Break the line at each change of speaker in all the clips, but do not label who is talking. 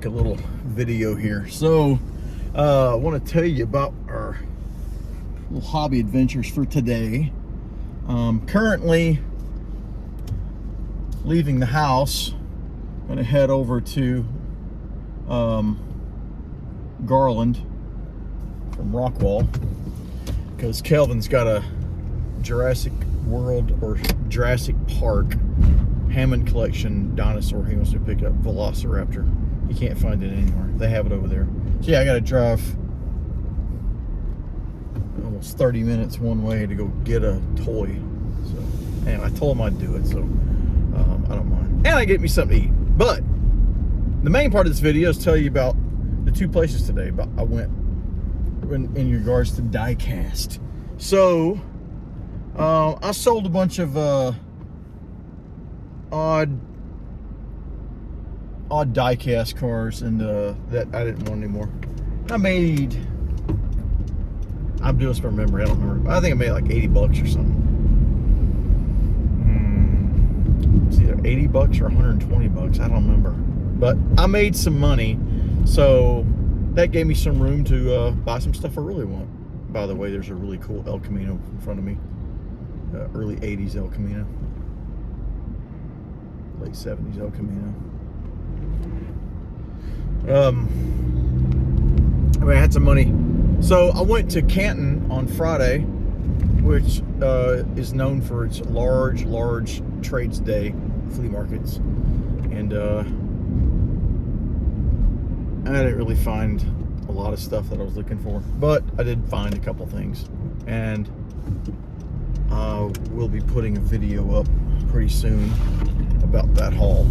make a little video here. So I want to tell you about our little hobby adventures for today. Currently leaving the house. I'm gonna head over to Garland from Rockwall because Kelvin's got a Jurassic World or Jurassic Park Hammond collection dinosaur he wants to pick up, Velociraptor. He can't find it anywhere. They have it over there. So yeah, I gotta drive almost 30 minutes one way to go get a toy. So anyway, I told him I'd do it, so I don't mind. And I get me something to eat. But the main part of this video is tell you about the two places today. But I went in regards to Diecast. So I sold a bunch of odd Diecast cars, and that I didn't want anymore. I'm doing this from memory, I don't remember. I think I made like 80 bucks or something. It's either 80 bucks or 120 bucks, I don't remember. But I made some money, so that gave me some room to buy some stuff I really want. By the way, there's a really cool El Camino in front of me. Early 80s El Camino. Late 70s El Camino. I had some money. So I went to Canton on Friday, which is known for its large trades day, flea markets. And I didn't really find a lot of stuff that I was looking for, but I did find a couple things. And we'll be putting a video up pretty soon about that haul.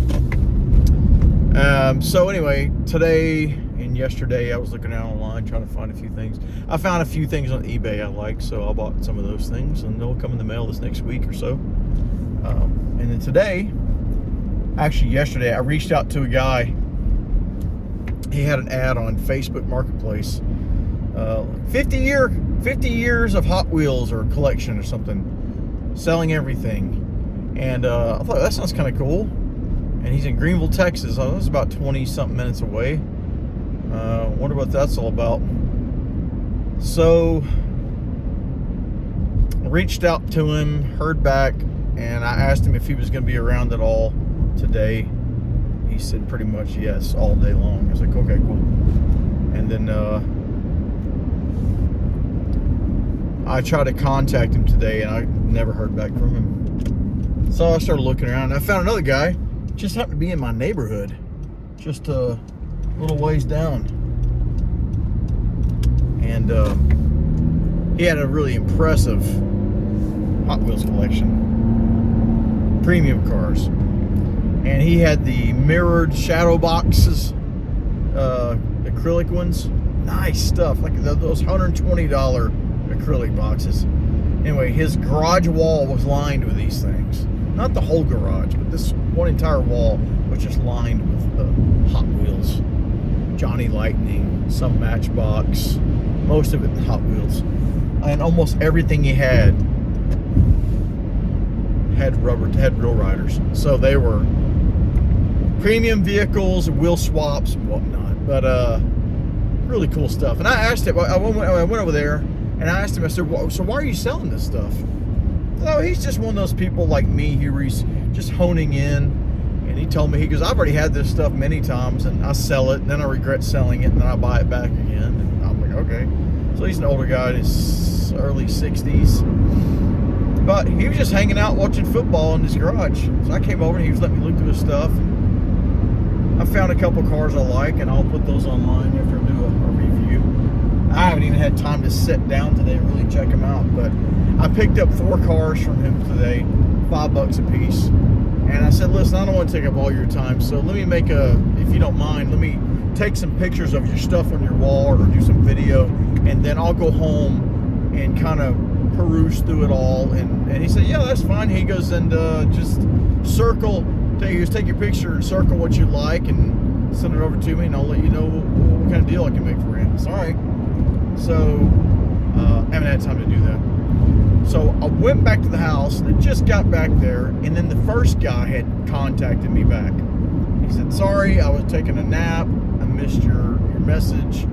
So anyway, today and yesterday I was looking out online trying to find a few things. I found a few things on eBay I like, so I bought some of those things, and they'll come in the mail this next week or so. And then today, actually yesterday, I reached out to a guy. He had an ad on Facebook Marketplace, 50 years of Hot Wheels or collection or something, selling everything. And I thought that sounds kind of cool. And he's in Greenville, Texas. I was about 20 something minutes away. Wonder what that's all about. So I reached out to him, heard back, and I asked him if he was going to be around at all today. He said pretty much yes, all day long. I was like, okay, cool. And then I tried to contact him today, and I never heard back from him. So I started looking around, and I found another guy. Just happened to be in my neighborhood, just a little ways down. And he had a really impressive Hot Wheels collection, premium cars. And he had the mirrored shadow boxes, acrylic ones. Nice stuff, like those $120 acrylic boxes. Anyway, his garage wall was lined with these things. Not the whole garage, but this one entire wall was just lined with Hot Wheels. Johnny Lightning, some Matchbox, most of it Hot Wheels. And almost everything he had real riders. So they were premium vehicles, wheel swaps and whatnot. But really cool stuff. And I asked him, I went over there and I asked him, I said, so why are you selling this stuff? So he's just one of those people like me who's just honing in. And he told me, he goes, I've already had this stuff many times, and I sell it, and then I regret selling it, and then I buy it back again. And I'm like, okay. So he's an older guy in his early 60s. But he was just hanging out watching football in his garage. So I came over, and he was letting me look through his stuff. And I found a couple cars I like, and I'll put those online after I do a review. I haven't even had time to sit down today and really check them out. But I picked up 4 cars from him today, $5 a piece. And I said, listen, I don't want to take up all your time, so let me make if you don't mind, let me take some pictures of your stuff on your wall or do some video, and then I'll go home and kind of peruse through it all. And he said, yeah, that's fine. He goes, and just take your picture and circle what you like and send it over to me, and I'll let you know what kind of deal I can make for you. It's all right. So I haven't had time to do that. So I went back to the house, and I just got back there, and then the first guy had contacted me back. He said, sorry, I was taking a nap. I'm missed your message.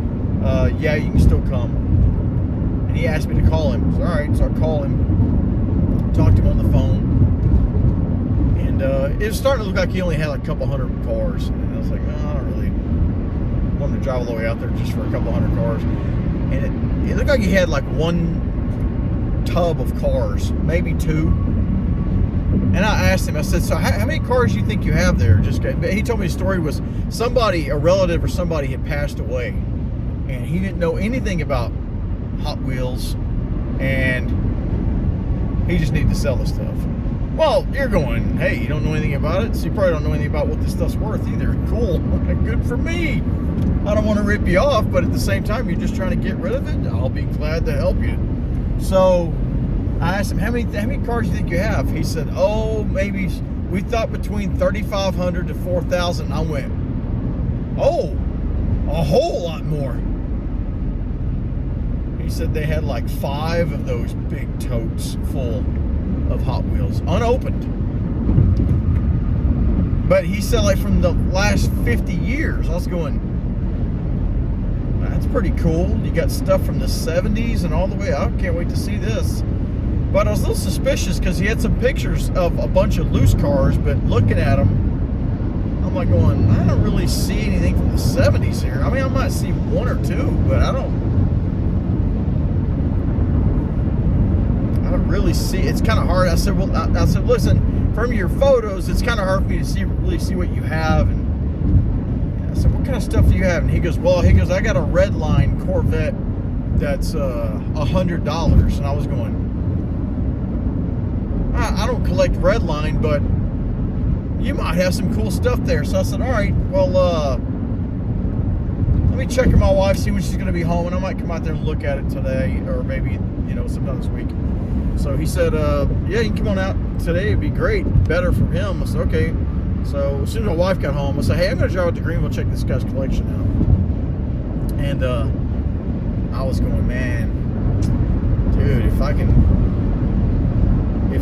Yeah, you can still come. And he asked me to call him. So, all right, so I call him, talked to him on the phone, and it was starting to look like he only had like a couple hundred cars. And I was like, no, I don't really want to drive all the way out there just for a couple hundred cars. And it looked like he had like one tub of cars, maybe two. And I asked him, I said, so how many cars do you think you have there? He told me the story was a relative or somebody had passed away, and he didn't know anything about Hot Wheels, and he just needed to sell the stuff. Well, you're going, hey, you don't know anything about it, so you probably don't know anything about what this stuff's worth either. Cool, good for me. I don't want to rip you off, but at the same time, you're just trying to get rid of it. I'll be glad to help you. So I asked him, how many cars do you think you have? He said, oh, maybe we thought between 3,500 to 4,000. I went, oh, a whole lot more. He said they had like 5 of those big totes full of Hot Wheels, unopened. But he said like from the last 50 years. I was going, that's pretty cool. You got stuff from the 70s and all the way out. Can't wait to see this. But I was a little suspicious because he had some pictures of a bunch of loose cars, but looking at them, I'm like going, I don't really see anything from the 70s here. I mean, I might see one or two, but I don't really see. It's kind of hard. I said, well, I said, listen, from your photos, it's kind of hard for me to really see what you have. And I said, what kind of stuff do you have? And he goes, I got a red line Corvette that's $100. And I was going, I don't collect red line, but you might have some cool stuff there. So I said, all right, well, let me check with my wife, see when she's going to be home, and I might come out there and look at it today, or maybe, sometime this week. So he said, yeah, you can come on out today. It'd be great. Better for him. I said, okay. So as soon as my wife got home, I said, hey, I'm going to drive out to Greenville, check this guy's collection out. And I was going, man, dude, if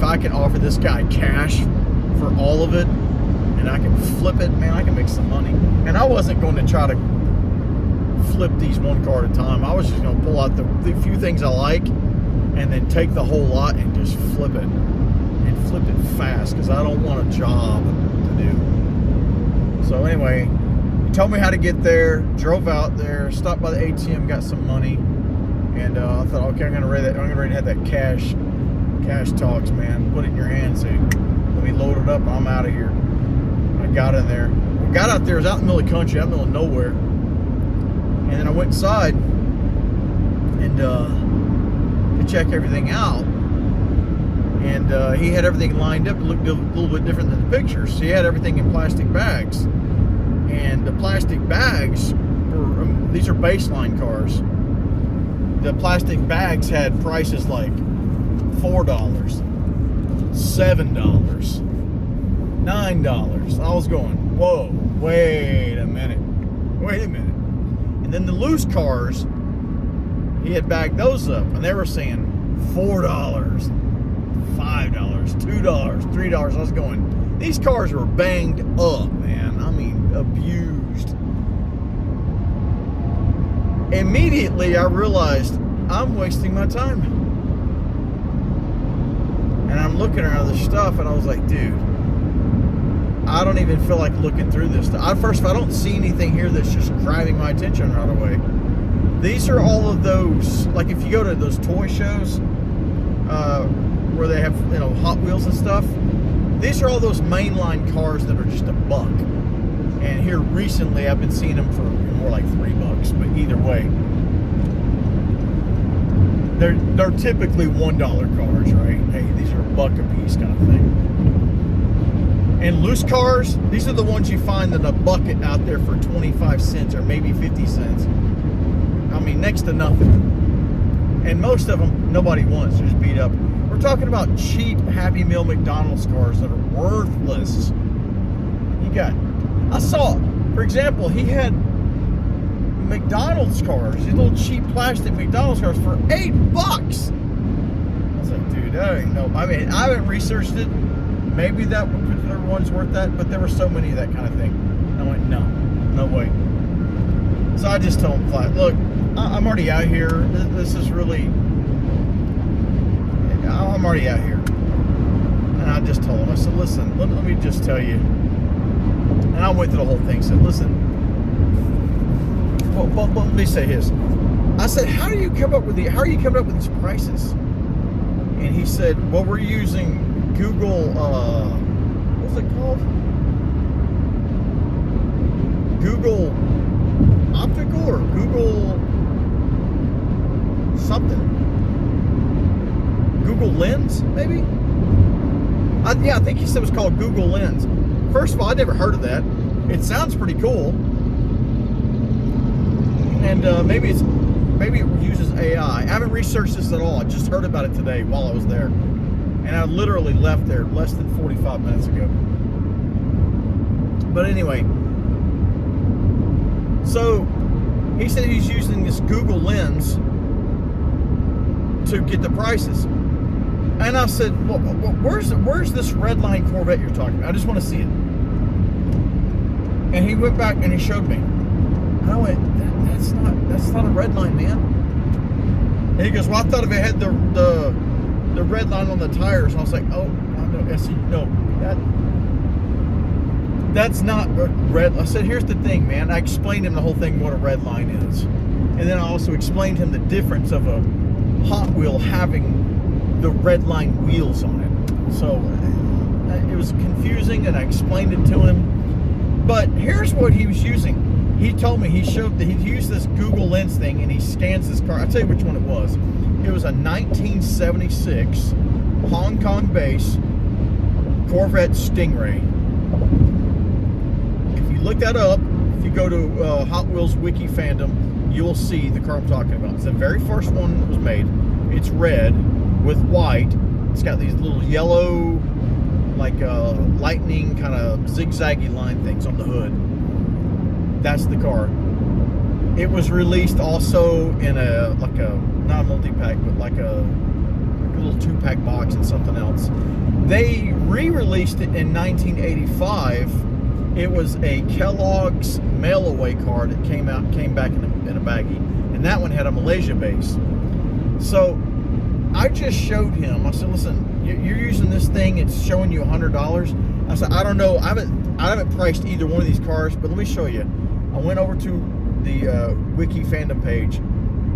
I can offer this guy cash for all of it, and I can flip it, man, I can make some money. And I wasn't going to try to flip these one car at a time. I was just going to pull out the few things I like, and then take the whole lot and just flip it, and flip it fast, because I don't want a job to do. So anyway, he told me how to get there, drove out there, stopped by the ATM, got some money, and I thought, okay, I'm gonna ready to have that cash talks, man. Put it in your hand, say, let me load it up, I'm out of here. I got in there. We got out there, it was out in the middle of the country, out in the middle of nowhere. And then I went inside and to check everything out. And he had everything lined up. It looked a little bit different than the pictures. So he had everything in plastic bags. And the plastic bags were, these are baseline cars. The plastic bags had prices like $4, $7, $9. I was going, whoa, wait a minute. And then the loose cars, he had bagged those up, and they were saying $4, $5, $2, $3. I was going, these cars were banged up, man. I mean, abused. Immediately, I realized I'm wasting my time. And I'm looking at other stuff, and I was like, dude, I don't even feel like looking through this. First, if I don't see anything here that's just grabbing my attention right away. These are all of those, like if you go to those toy shows where they have, Hot Wheels and stuff, these are all those mainline cars that are just a buck. And here recently, I've been seeing them for more like $3, but either way, they're typically $1 cars, right? Hey, these are a buck a piece kind of thing. And loose cars, these are the ones you find in a bucket out there for 25 cents or maybe 50 cents. I mean, next to nothing. And most of them, nobody wants. They're just beat up. We're talking about cheap Happy Meal McDonald's cars that are worthless. I saw, for example, he had McDonald's cars, these little cheap plastic McDonald's cars for $8. I was like, dude, that ain't no. I mean, I haven't researched it. Maybe that particular one's worth that, but there were so many of that kind of thing. I went, no way. So I just told him flat, look, I'm already out here. This is really, I'm already out here. And I just told him, I said, listen, let me just tell you. And I went through the whole thing. Said, listen, well, let me say his. I said, how are you coming up with these prices? And he said, well, we're using Google, what's it called? Google Optical or Google something. Google Lens, maybe? I think he said it was called Google Lens. First of all, I'd never heard of that. It sounds pretty cool. And maybe it uses AI. I haven't researched this at all. I just heard about it today while I was there. And I literally left there less than 45 minutes ago. But anyway, so he said he's using this Google Lens to get the prices. And I said, well, where's this red line Corvette you're talking about? I just want to see it. And he went back and he showed me. And I went, that's not a red line, man. And he goes, well, I thought if it had the red line on the tires. And I was like, oh, no, that's not red. I said, here's the thing, man. I explained to him the whole thing, what a red line is. And then I also explained to him the difference of a Hot Wheel having the red line wheels on it. So it was confusing, and I explained it to him. But here's what he was using. He told me, he showed that he used this Google Lens thing, and he scans this car. I'll tell you which one it was. It was a 1976 Hong Kong base Corvette Stingray. If you look that up, if you go to Hot Wheels Wiki Fandom, you'll see the car I'm talking about. It's the very first one that was made. It's red with white. It's got these little yellow, like lightning kind of zigzaggy line things on the hood. That's the car. It was released also in not a multi-pack, but like a little 2-pack box and something else. They re-released it in 1985. It was a Kellogg's mail-away car that came back in a baggie, and that one had a Malaysia base. So I just showed him. I said, listen, you're using this thing. It's showing you $100. I said, I don't know. I haven't priced either one of these cars, but let me show you. I went over to the Wiki Fandom page,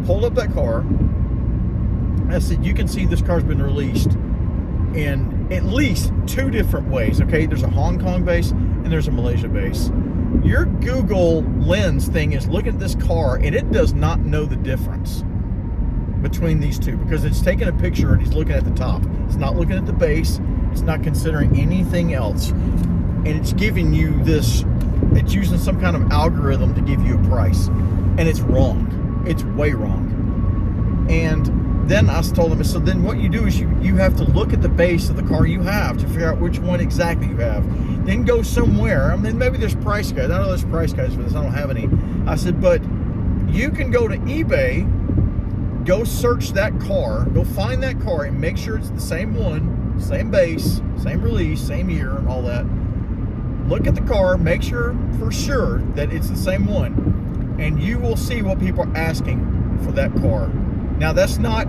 pulled up that car. I said, you can see this car's been released in at least 2 different ways. Okay, there's a Hong Kong base and there's a Malaysia base. Your Google Lens thing is looking at this car, and it does not know the difference between these two, because it's taking a picture and he's looking at the top. It's not looking at the base. It's not considering anything else. And it's giving you this, it's using some kind of algorithm to give you a price. And it's wrong. It's way wrong. And then I told him, so then what you do is you have to look at the base of the car you have to figure out which one exactly you have. Then go somewhere. I mean, maybe there's price guides. I know there's price guides for this. I don't have any. I said, but you can go to eBay, go search that car, go find that car, and make sure it's the same one, same base, same release, same year, and all that. Look at the car, make sure for sure that it's the same one, and you will see what people are asking for that car. Now, that's not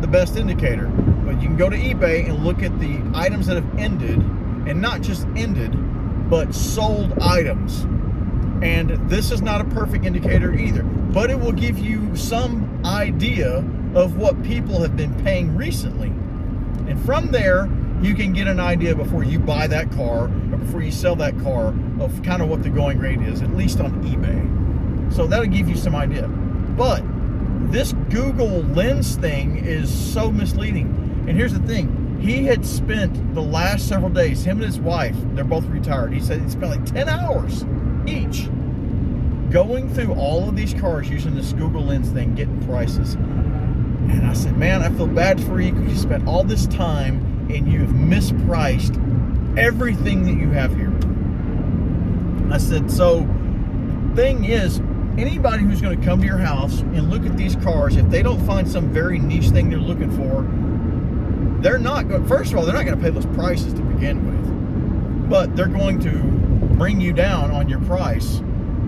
the best indicator, but you can go to eBay and look at the items that have ended, and not just ended, but sold items. And this is not a perfect indicator either, but it will give you some idea of what people have been paying recently. And from there, you can get an idea before you buy that car or before you sell that car of kind of what the going rate is, at least on eBay. So that'll give you some idea. But this Google Lens thing is so misleading. And here's the thing. He had spent the last several days, him and his wife, they're both retired. He said he spent like 10 hours each going through all of these cars using this Google Lens thing, getting prices. And I said, man, I feel bad for you because you spent all this time and you've mispriced everything that you have here. I said, so thing is, anybody who's going to come to your house and look at these cars, if they don't find some very niche thing they're looking for, they're not going, first of all, they're not going to pay those prices to begin with, but they're going to bring you down on your price.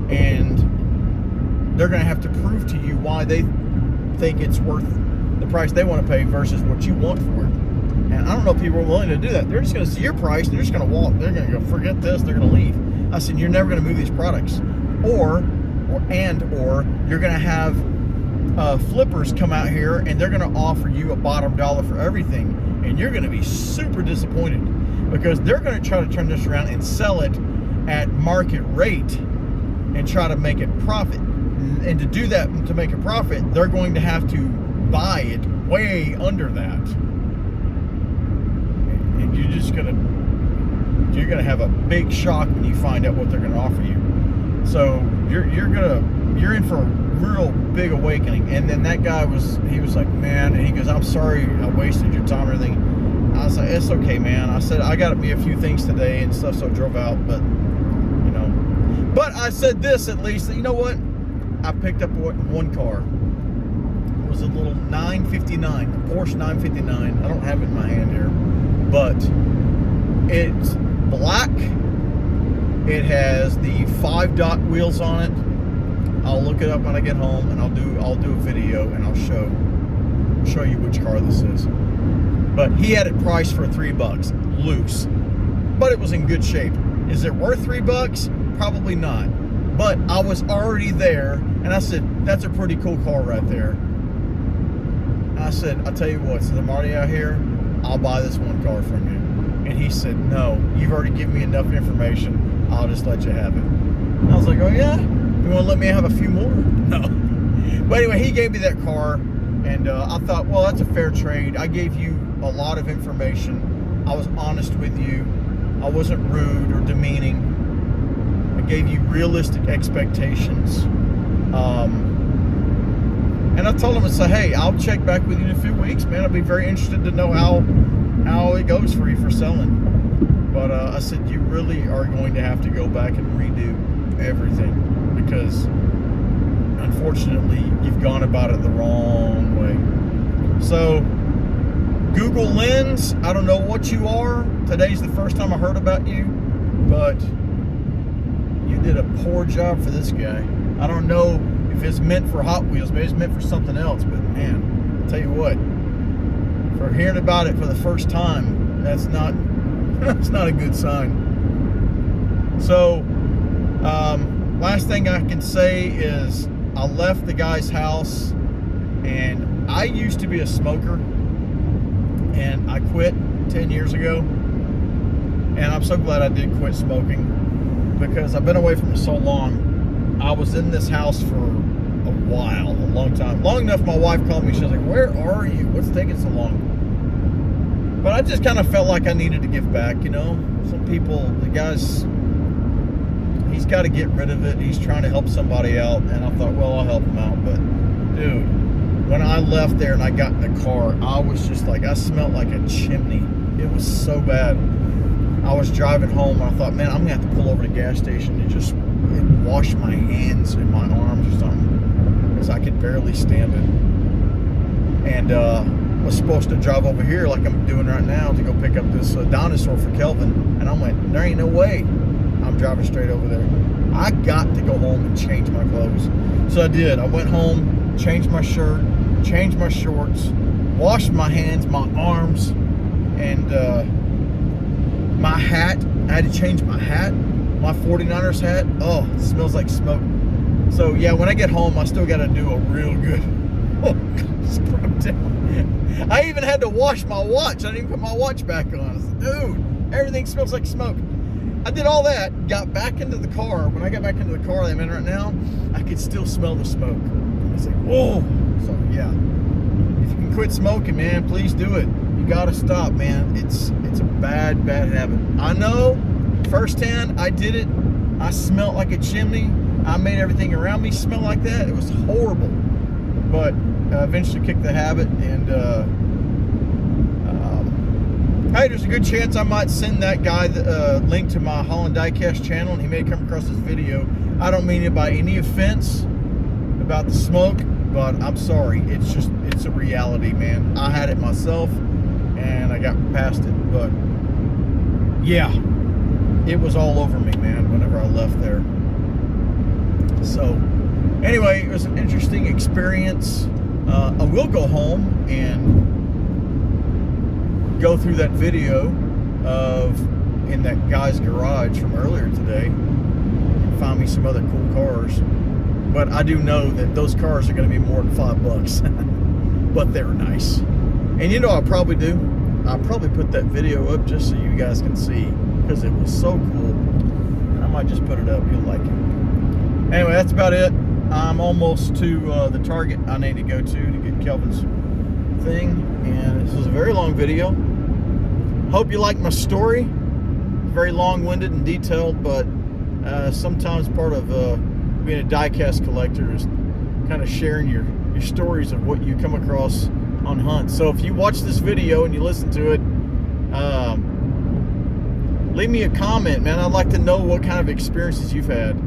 And they're going to have to prove to you why they think it's worth the price they want to pay versus what you want for it. And I don't know if people are willing to do that. They're just going to see your price and they're just going to walk. They're going to go, forget this. They're going to leave. I said, you're never going to move these products. Or you're going to have flippers come out here and they're going to offer you a bottom dollar for everything. And you're going to be super disappointed because they're going to try to turn this around and sell it at market rate and try to make it profit. And to do that, to make a profit, they're going to have to buy it way under that. And you're gonna have a big shock when you find out what they're gonna offer you. So you're in for a real big awakening. And then that guy was like, man, and he goes, I'm sorry I wasted your time and everything. I was like, it's okay, man. I said, I got me a few things today and stuff, so I drove out, but but I said this at least, you know what? I picked up one car. It was a little 959, a Porsche 959. I don't have it in my hand here, but it's black. It has the 5-dot wheels on it. I'll look it up when I get home, and I'll do a video, and I'll show you which car this is. But he had it priced for $3 loose, but it was in good shape. Is it worth $3? Probably not. But I was already there, and I said, that's a pretty cool car right there. And I said, I'll tell you what, since I'm already out here, I'll buy this one car from you. And he said, no, you've already given me enough information. I'll just let you have it. And I was like, oh yeah? You want to let me have a few more? No. But anyway, he gave me that car, and I thought, well, that's a fair trade. I gave you a lot of information. I was honest with you. I wasn't rude or demeaning. I gave you realistic expectations. And I told him, I said, hey, I'll check back with you in a few weeks, man. I'll be very interested to know how it goes for you for selling. But I said, you really are going to have to go back and redo everything because unfortunately you've gone about it the wrong way. So Google Lens, I don't know what you are. Today's the first time I heard about you, but you did a poor job for this guy. I don't know if it's meant for Hot Wheels, maybe it's meant for something else, but man, I'll tell you what, for hearing about it for the first time, that's not a good sign. So, last thing I can say is I left the guy's house, and I used to be a smoker, and I quit 10 years ago, and I'm so glad I did quit smoking because I've been away from it so long. I was in this house for a while, a long time. Long enough my wife called me, she was like, where are you? What's taking so long? But I just kind of felt like I needed to give back, you know? Some people, the guy's, he's got to get rid of it. He's trying to help somebody out, and I thought, well, I'll help him out. But, dude, when I left there and I got in the car, I was just like, I smelled like a chimney. It was so bad. I was driving home, and I thought, man, I'm going to have to pull over to the gas station and just wash my hands and my arms or something because I could barely stand it. And was supposed to drive over here like I'm doing right now to go pick up this dinosaur for Kelvin, and I went, there ain't no way I'm driving straight over there. I got to go home and change my clothes. So I did. I went home, changed my shirt, changed my shorts, washed my hands, my arms, and my hat. I had to change my hat, my 49ers hat. Oh, it smells like smoke. So yeah, when I get home, I still got to do a real good scrub down. I even had to wash my watch. I didn't even put my watch back on. I said, dude, everything smells like smoke. I did all that, got back into the car. When I got back into the car that I'm in right now, I could still smell the smoke. I was like, whoa. So yeah, if you can quit smoking, man, please do it. You gotta stop, man. It's a bad habit. I know, firsthand, I did it. I smelled like a chimney. I made everything around me smell like that. It was horrible. But I eventually kicked the habit, and hey, there's a good chance I might send that guy the link to my Holland Diecast channel, and he may come across this video. I don't mean it by any offense about the smoke, but I'm sorry. It's a reality, man. I had it myself, and I got past it. But yeah, it was all over me, man, whenever I left there. So Anyway, it was an interesting experience. I will go home and go through that video of in that guy's garage from earlier today and find me some other cool cars. But I do know that those cars are going to be more than $5. But they're nice. And you know what I'll probably do? I'll probably put that video up just so you guys can see, because it was so cool. I might just put it up. You'll like it. Anyway, that's about it. I'm almost to the Target I need to go to get Kelvin's thing. And this was a very long video. Hope you like my story. Very long-winded and detailed, but sometimes part of being a diecast collector is kind of sharing your stories of what you come across on hunts. So if you watch this video and you listen to it, leave me a comment, man. I'd like to know what kind of experiences you've had.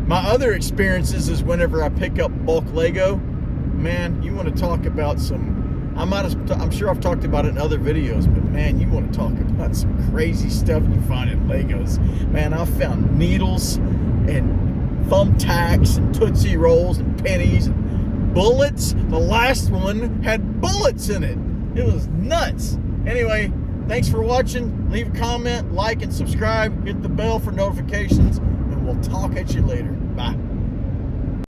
My other experiences is whenever I pick up bulk Lego, man, you want to talk about some, I'm sure I've talked about it in other videos, but man, you want to talk about some crazy stuff you find in Legos. Man, I found needles and thumbtacks and Tootsie Rolls and pennies and bullets. The last one had bullets in it. It was nuts. Anyway, thanks for watching. Leave a comment, like, and subscribe. Hit the bell for notifications, and we'll talk at you later. Bye.